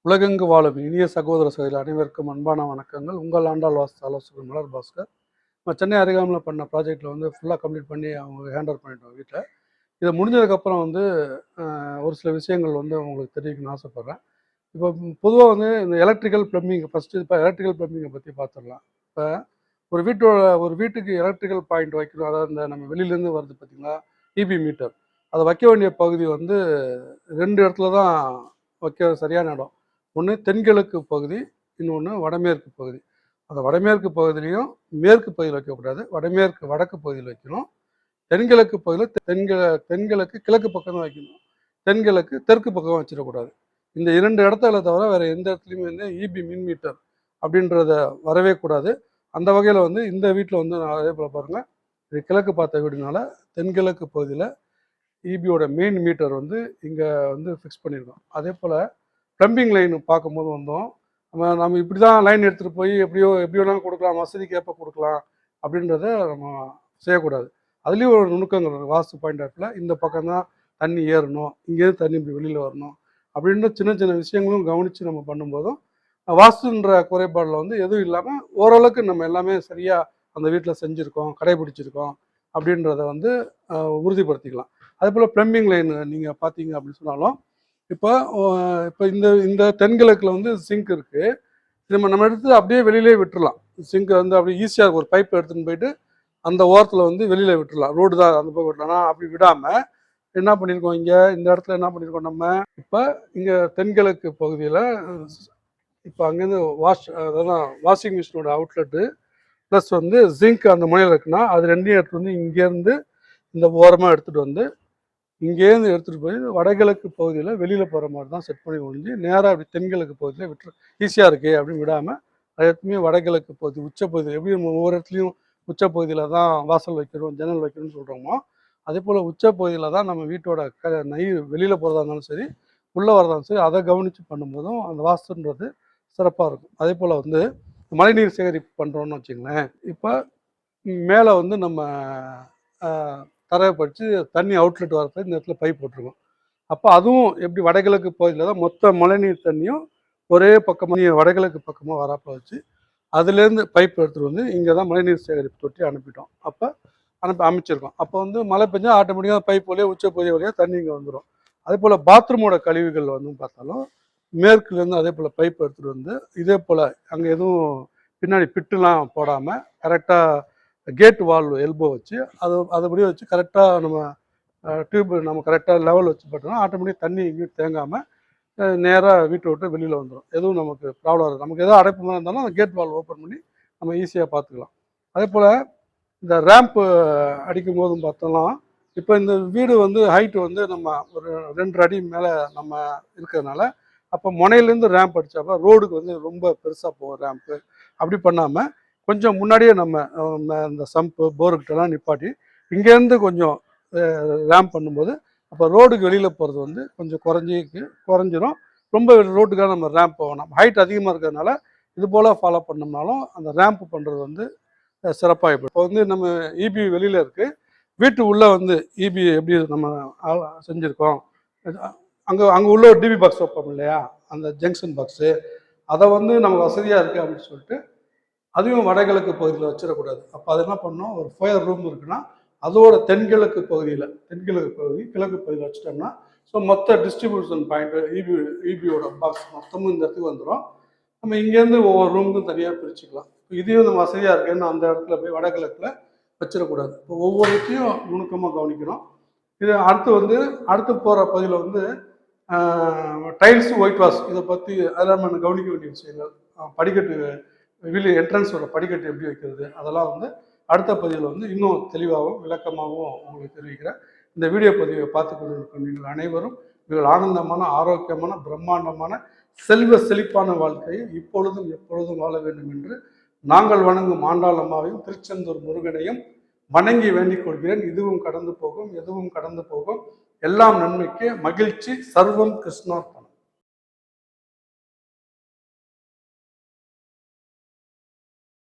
உலகெங்கு வாழும் இனிய சகோதர சகோதரி அனைவருக்கும் அன்பான வணக்கங்கள். உங்கள் ஆண்டாள் வாஸ்து ஆலோசகர் மலர் பாஸ்கர். நம்ம சென்னை அருகாமையில் பண்ண ப்ராஜெக்டில் வந்து ஃபுல்லாக கம்ப்ளீட் பண்ணி அவங்க ஹேண்ட் ஓவர் பண்ணிட்டோம் வீட்டில். இதை முடிஞ்சதுக்கப்புறம் வந்து ஒரு சில விஷயங்கள் வந்து உங்களுக்கு தெரிவிக்கணும்னு ஆசைப்பட்றேன். இப்போ பொதுவாக வந்து இந்த எலக்ட்ரிக்கல் ப்ளம்பிங் ஃபஸ்ட்டு இப்போ எலக்ட்ரிக்கல் ப்ளம்பிங்கை பற்றி பார்த்துடலாம். இப்போ ஒரு வீட்டுக்கு எலக்ட்ரிக்கல் பாயிண்ட் வைக்கணும். அதாவது இந்த நம்ம வெளியிலேருந்து வருது பார்த்தீங்களா, இபி மீட்டர். அதை வைக்க வேண்டிய பகுதி வந்து 2 இடத்துல தான் வைக்க சரியான இடம். ஒன்று தென்கிழக்கு பகுதி, இன்னொன்று வடமேற்கு பகுதி. அந்த வடமேற்கு பகுதியிலையும் மேற்கு பகுதியில் வைக்கக்கூடாது, வடக்கு பகுதியில் வைக்கணும். தென்கிழக்கு பகுதியில் தென்கிழக்கு கிழக்கு பக்கம் தான் வைக்கணும், தென்கிழக்கு தெற்கு பக்கம் வச்சிடக்கூடாது. இந்த 2 இடத்துல தவிர வேறு எந்த இடத்துலையுமே வந்து இபி மின் மீட்டர் அப்படின்றத வரவே கூடாது. அந்த வகையில் வந்து இந்த வீட்டில் வந்து நான் அதே போல் பாருங்கள், இது கிழக்கு பார்த்த வீடுனால தென்கிழக்கு பகுதியில் இபியோட மெயின் மீட்டர் வந்து இங்கே வந்து ஃபிக்ஸ் பண்ணியிருக்கோம். அதே போல் ப்ளம்பிங் லைன் பார்க்கும்போது வந்தோம், நம்ம இப்படி தான் லைன் எடுத்துகிட்டு போய் எப்படி வேணாலும் கொடுக்கலாம், வசதிக்கு ஏற்ப கொடுக்கலாம் அப்படின்றத நம்ம செய்யக்கூடாது. அதுலேயும் ஒரு நுணுக்கங்கள் இருக்குது. வாஸ்து பாயிண்ட் ஆஃப்ல இந்த பக்கம் தான் தண்ணி ஏறணும், இங்கேருந்து தண்ணி இப்படி வெளியில் வரணும் அப்படின்ற சின்ன சின்ன விஷயங்களும் கவனித்து நம்ம பண்ணும்போதும் வாஸ்துன்ற குறைபாடில் வந்து எதுவும் இல்லாமல் ஓரளவுக்கு நம்ம எல்லாமே சரியாக அந்த வீட்டில் செஞ்சுருக்கோம், கடைபிடிச்சிருக்கோம் அப்படின்றத வந்து உறுதிப்படுத்திக்கலாம். அதே போல் ப்ளம்பிங் லைன் நீங்கள் பார்த்தீங்க அப்படின்னு சொன்னாலும் இப்போ இந்த தென்கிழக்கில் வந்து சிங்க் இருக்குது. நம்ம எடுத்து அப்படியே வெளியிலே விட்டுடலாம். சிங்க் வந்து அப்படியே ஈஸியாக ஒரு பைப் எடுத்துன்னு போயிட்டு அந்த ஓரத்தில் வந்து வெளியில் விட்டுடலாம். ரோடு தான் அந்த பக்கம் விட்டலாம். ஆனால் அப்படி விடாமல் என்ன பண்ணியிருக்கோம், இந்த இடத்துல என்ன பண்ணியிருக்கோம், நம்ம இப்போ இங்கே தென்கிழக்கு பகுதியில் இப்போ அங்கேருந்து அதெல்லாம் வாஷிங் மிஷினோட அவுட்லெட்டு ப்ளஸ் வந்து ஜிங்க் அந்த முனையில் இருக்குன்னா அது ரெண்டையும் எடுத்துகிட்டு வந்து இங்கேருந்து இந்த ஓரமாக எடுத்துகிட்டு வந்து இங்கேருந்து எடுத்துகிட்டு போய் வடகிழக்கு பகுதியில் வெளியில் போகிற மாதிரி தான் செட் பண்ணி ஒழிஞ்சு நேராக அப்படி தென்கிழக்கு பகுதியில் விட்டு ஈஸியாக இருக்கே அப்படின்னு விடாமல் அது எப்பவுமே வடகிழக்கு பகுதி உச்சப்பகுதி எப்படி நம்ம ஒவ்வொரு இடத்துலையும் உச்சப்பகுதியில் தான் வாசல் வைக்கிறோம், ஜன்னல் வைக்கணும்னு சொல்கிறோமோ அதே போல் உச்சப்பகுதியில் தான் நம்ம வீட்டோட வெளியில் போகிறதா இருந்தாலும் சரி, உள்ளே வரதாலும் சரி, அதை கவனித்து பண்ணும்போதும் அந்த வாஸ்துன்றது சிறப்பாக இருக்கும். அதே போல் வந்து மழைநீர் சேகரிப்பு பண்ணுறோன்னு வச்சுங்களேன். இப்போ மேலே வந்து நம்ம தரையை படித்து தண்ணி அவுட்லெட் வரப்போ இந்த இடத்துல பைப் போட்டிருக்கோம். அப்போ அதுவும் எப்படி வடகிழக்கு பகுதியில் தான் மொத்த மழைநீர் தண்ணியும் ஒரே பக்கமாக வடகிழக்கு பக்கமாக வராப்போ வச்சு அதுலேருந்து பைப் எடுத்துகிட்டு வந்து இங்கே தான் மழைநீர் சேகரிப்பு தொட்டி அனுப்பிட்டோம். அப்போ அமைச்சிருக்கோம். அப்போ வந்து மழை பெஞ்சால் ஆட்டோமேட்டிக்காக பைப் வழியாக உச்ச பகுதி வழியாக தண்ணி இங்கே வந்துடும். அதே போல் பாத்ரூமோட கழிவுகள் வந்து பார்த்தாலும் மேற்குலேருந்து அதே போல் பைப் எடுத்துகிட்டு வந்து இதே போல் அங்கே எதுவும் பின்னாடி பிட்டுலாம் போடாமல் கரெக்டாக கேட் வால்வு எல்போ வச்சு அதுபடியே வச்சு கரெக்டாக நம்ம டியூப் நம்ம கரெக்டாக லெவல் வச்சு போட்டோம்னா ஆட்டோமேட்டிக் தண்ணி எங்கேயும் தேங்காமல் நேராக வீட்டை விட்டு வெளியில் வந்துடும். எதுவும் நமக்கு ப்ராப்ளம் இருக்குது. நமக்கு எதாவது அடைப்பு மாதிரி இருந்தாலும் அந்த கேட் வால்வ் ஓப்பன் பண்ணி நம்ம ஈஸியாக பார்த்துக்கலாம். அதே போல் இந்த ரேம்ப்பு அடிக்கும் போதும் பார்த்தோம்னா இப்போ இந்த வீடு வந்து ஹைட்டு வந்து நம்ம ஒரு 2 அடி மேலே நம்ம இருக்கிறதுனால அப்போ முனையிலேருந்து ரேம்ப் அடித்தப்போ ரோடுக்கு வந்து ரொம்ப பெருசாக போகும் ரேம்ப்பு. அப்படி பண்ணாமல் கொஞ்சம் முன்னாடியே நம்ம இந்த சம்பு போர்கிட்டலாம் நிப்பாட்டி இங்கேருந்து கொஞ்சம் ரேம்ப் பண்ணும்போது அப்போ ரோடுக்கு வெளியில் போகிறது வந்து கொஞ்சம் குறைஞ்சிரும். ரொம்ப ரோட்டுக்காக நம்ம ரேம்ப் போகணும். ஹைட் அதிகமாக இருக்கிறதுனால இது போல் ஃபாலோ பண்ணோம்னாலும் அந்த ரேம்ப் பண்ணுறது வந்து சிறப்பாக இப்போ வந்து நம்ம இபி வெளியில் இருக்குது, வீட்டு உள்ளே வந்து இபி எப்படி நம்ம செஞ்சுருக்கோம், அங்கே உள்ள ஒரு டிவி பாக்ஸ் வைப்போம் இல்லையா, அந்த ஜங்ஷன் பாக்ஸு அதை வந்து நம்ம வசதியாக இருக்குது அப்படின்னு சொல்லிட்டு அதையும் வடகிழக்கு பகுதியில் வச்சிடக்கூடாது. அப்போ அது என்ன பண்ணோம், ஒரு ஃபயர் ரூம் இருக்குன்னா அதோட தென்கிழக்கு பகுதி கிழக்கு பகுதியில் வச்சுட்டோம்னா ஸோ மொத்த டிஸ்ட்ரிபியூஷன் பாயிண்ட் இபியோட பாக்ஸ் மொத்தமும் இந்த இடத்துக்கு வந்துடும். நம்ம இங்கேருந்து ஒவ்வொரு ரூமுக்கும் தனியாக பிரிச்சுக்கலாம். இதையும் நம்ம வசதியாக இருக்குன்னு அந்த இடத்துல போய் வடகிழக்கில் வச்சிடக்கூடாது. இப்போ ஒவ்வொருத்தையும் நுணுக்கமாக கவனிக்கணும். இது அடுத்து போகிற பகுதியில் வந்து டைல்ஸு ஒயிட் வாஷ் இதை பற்றி அதெல்லாம் நம்ம கவனிக்க வேண்டிய விஷயங்கள், படிக்கட்டு என்ட்ரன்ஸோட படிக்கட்டு எப்படி வைக்கிறது, அதெல்லாம் வந்து அடுத்த பதிவில் வந்து இன்னும் தெளிவாகவும் விளக்கமாகவும் உங்களுக்கு தெரிவிக்கிறேன். இந்த வீடியோ பதிவை பார்த்து கொண்டிருக்கும் நீங்கள் அனைவரும் நீங்கள் ஆனந்தமான, ஆரோக்கியமான, பிரம்மாண்டமான, செல்வ செழிப்பான வாழ்க்கையை இப்பொழுதும் எப்பொழுதும் வாழ வேண்டும் என்று நாங்கள் வணங்கும் ஆண்டாள் அம்மாவையும் திருச்செந்தூர் முருகனையும் வணங்கி வேண்டிக் கொள்கிறேன். இதுவும் கடந்து போகும், எதுவும் கடந்து போகும், எல்லாம் நன்மைக்கு. மகிழ்ச்சி. சர்வம் கிருஷ்ணா.